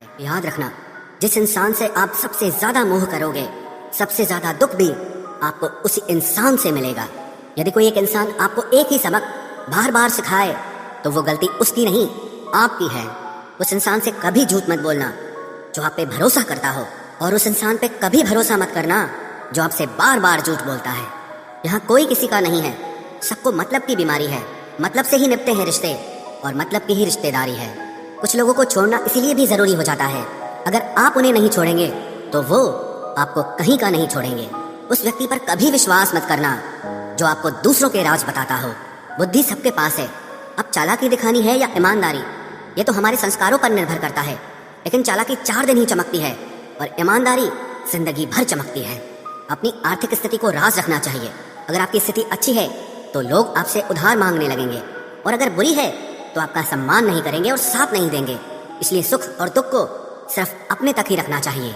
याद रखना, जिस इंसान से आप सबसे ज्यादा मोह करोगे, सबसे ज्यादा दुख भी आपको उसी इंसान से मिलेगा। यदि कोई एक इंसान आपको एक ही सबक बार बार सिखाए तो वो गलती उसकी नहीं, आपकी है। उस इंसान से कभी झूठ मत बोलना जो आप पे भरोसा करता हो, और उस इंसान पे कभी भरोसा मत करना जो आपसे बार बार झूठ बोलता है। यहाँ कोई किसी का नहीं है, सबको मतलब की बीमारी है। मतलब से ही निपटे हैं रिश्ते, और मतलब की ही रिश्तेदारी है। कुछ लोगों को छोड़ना इसीलिए भी जरूरी हो जाता है, अगर आप उन्हें नहीं छोड़ेंगे तो वो आपको कहीं का नहीं छोड़ेंगे। उस व्यक्ति पर कभी विश्वास मत करना जो आपको दूसरों के राज बताता हो। बुद्धि सबके पास है, अब चालाकी दिखानी है या ईमानदारी, ये तो हमारे संस्कारों पर निर्भर करता है। लेकिन चालाकी 4 दिन ही चमकती है और ईमानदारी जिंदगी भर चमकती है। अपनी आर्थिक स्थिति को राज रखना चाहिए। अगर आपकी स्थिति अच्छी है तो लोग आपसे उधार मांगने लगेंगे, और अगर बुरी है तो आपका सम्मान नहीं करेंगे और साथ नहीं देंगे। इसलिए सुख और दुख को सिर्फ अपने तक ही रखना चाहिए।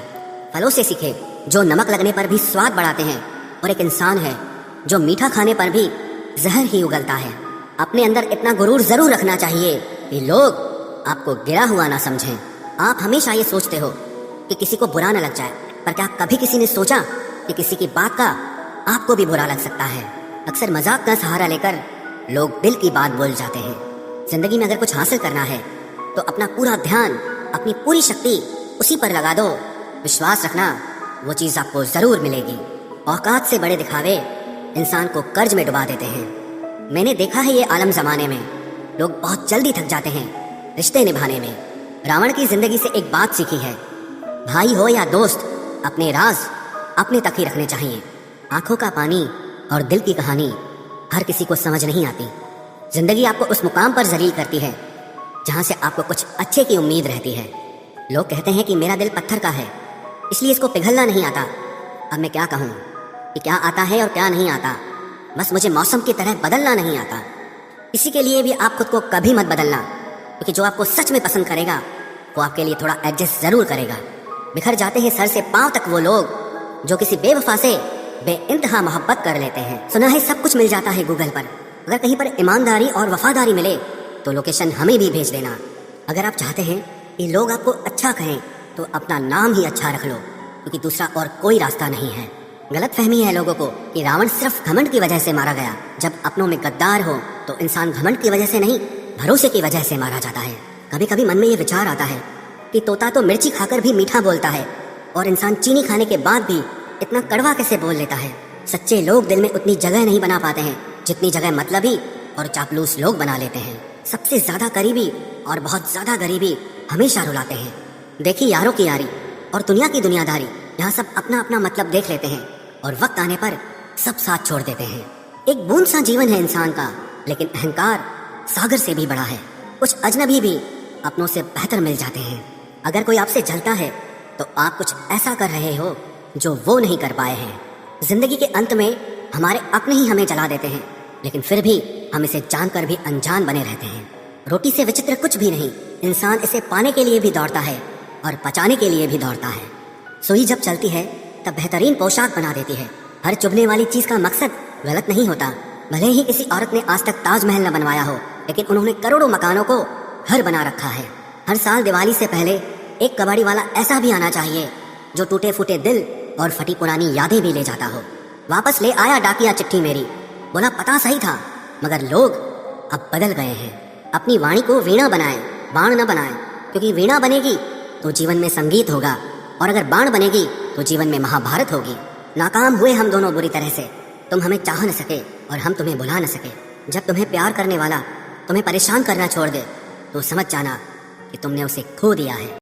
फलों से सीखे जो नमक लगने पर भी स्वाद बढ़ाते हैं, और एक इंसान है जो मीठा खाने पर भी जहर ही उगलता है। अपने अंदर इतना गुरूर जरूर रखना चाहिए कि लोग आपको गिरा हुआ ना समझें। आप हमेशा ये सोचते हो कि किसी को बुरा न लग जाए, पर क्या कभी किसी ने सोचा कि किसी की बात का आपको भी बुरा लग सकता है? अक्सर मजाक का सहारा लेकर लोग दिल की बात बोल जाते हैं। जिंदगी में अगर कुछ हासिल करना है तो अपना पूरा ध्यान, अपनी पूरी शक्ति उसी पर लगा दो। विश्वास रखना, वो चीज आपको जरूर मिलेगी। औकात से बड़े दिखावे इंसान को कर्ज में डुबा देते हैं। मैंने देखा है ये आलम जमाने में लोग बहुत जल्दी थक जाते हैं रिश्ते निभाने में। रावण की जिंदगी से एक बात सीखी है, भाई हो या दोस्त, अपने राज अपने तक ही रखने चाहिए। आंखों का पानी और दिल की कहानी हर किसी को समझ नहीं आती। जिंदगी आपको उस मुकाम पर जलील करती है जहां से आपको कुछ अच्छे की उम्मीद रहती है। लोग कहते हैं कि मेरा दिल पत्थर का है, इसलिए इसको पिघलना नहीं आता। अब मैं क्या कहूँ कि क्या आता है और क्या नहीं आता, बस मुझे मौसम की तरह बदलना नहीं आता। इसी के लिए भी आप खुद को कभी मत बदलना, क्योंकि जो आपको सच में पसंद करेगा वो आपके लिए थोड़ा एडजस्ट जरूर करेगा। बिखर जाते हैं सर से पांव तक वो लोग जो किसी बेवफा से बेइंतहा मोहब्बत कर लेते हैं। सुना है सब कुछ मिल जाता है गूगल पर, अगर कहीं पर ईमानदारी और वफादारी मिले तो लोकेशन हमें भी भेज देना। अगर आप चाहते हैं कि लोग आपको अच्छा कहें तो अपना नाम ही अच्छा रख लो, क्योंकि दूसरा और कोई रास्ता नहीं है। गलत फहमी है लोगों को कि रावण सिर्फ घमंड की वजह से मारा गया। जब अपनों में गद्दार हो तो इंसान घमंड की वजह से नहीं, भरोसे की वजह से मारा जाता है। कभी कभी मन में ये विचार आता है कि तोता तो मिर्ची खाकर भी मीठा बोलता है, और इंसान चीनी खाने के बाद भी इतना कड़वा कैसे बोल लेता है। सच्चे लोग दिल में उतनी जगह नहीं बना पाते हैं जितनी जगह मतलबी और चापलूस लोग बना लेते हैं। सबसे ज्यादा करीबी और बहुत ज्यादा गरीबी हमेशा रुलाते हैं। देखी यारों की यारी और दुनिया की दुनियादारी, यहाँ सब अपना अपना मतलब देख लेते हैं और वक्त आने पर सब साथ छोड़ देते हैं। एक बूंद सा जीवन है इंसान का, लेकिन अहंकार सागर से भी बड़ा है। कुछ अजनबी भी अपनों से बेहतर मिल जाते हैं। अगर कोई आपसे जलता है तो आप कुछ ऐसा कर रहे हो जो वो नहीं कर पाए हैं। जिंदगी के अंत में हमारे अपने ही हमें जला देते हैं, लेकिन फिर भी हम इसे जानकर भी अनजान बने रहते हैं। रोटी से विचित्र कुछ भी नहीं, इंसान इसे पाने के लिए भी दौड़ता है और पचाने के लिए भी दौड़ता है। सुई जब चलती है तब बेहतरीन पोशाक बना देती है। हर चुभने वाली चीज का मकसद गलत नहीं होता। भले ही किसी औरत ने आज तक ताजमहल न बनवाया हो, लेकिन उन्होंने करोड़ों मकानों को घर बना रखा है। हर साल दिवाली से पहले एक कबाड़ी वाला ऐसा भी आना चाहिए जो टूटे फूटे दिल और फटी पुरानी यादें भी ले जाता हो। वापस ले आया डाकिया चिट्ठी मेरी, बोला पता सही था, मगर लोग अब बदल गए हैं। अपनी वाणी को वीणा बनाएं, बाण न बनाएं, क्योंकि वीणा बनेगी तो जीवन में संगीत होगा, और अगर बाण बनेगी तो जीवन में महाभारत होगी। नाकाम हुए हम दोनों बुरी तरह से, तुम हमें चाह न सके और हम तुम्हें भुला न सके। जब तुम्हें प्यार करने वाला तुम्हें परेशान करना छोड़ दे तो समझ जाना कि तुमने उसे खो दिया है।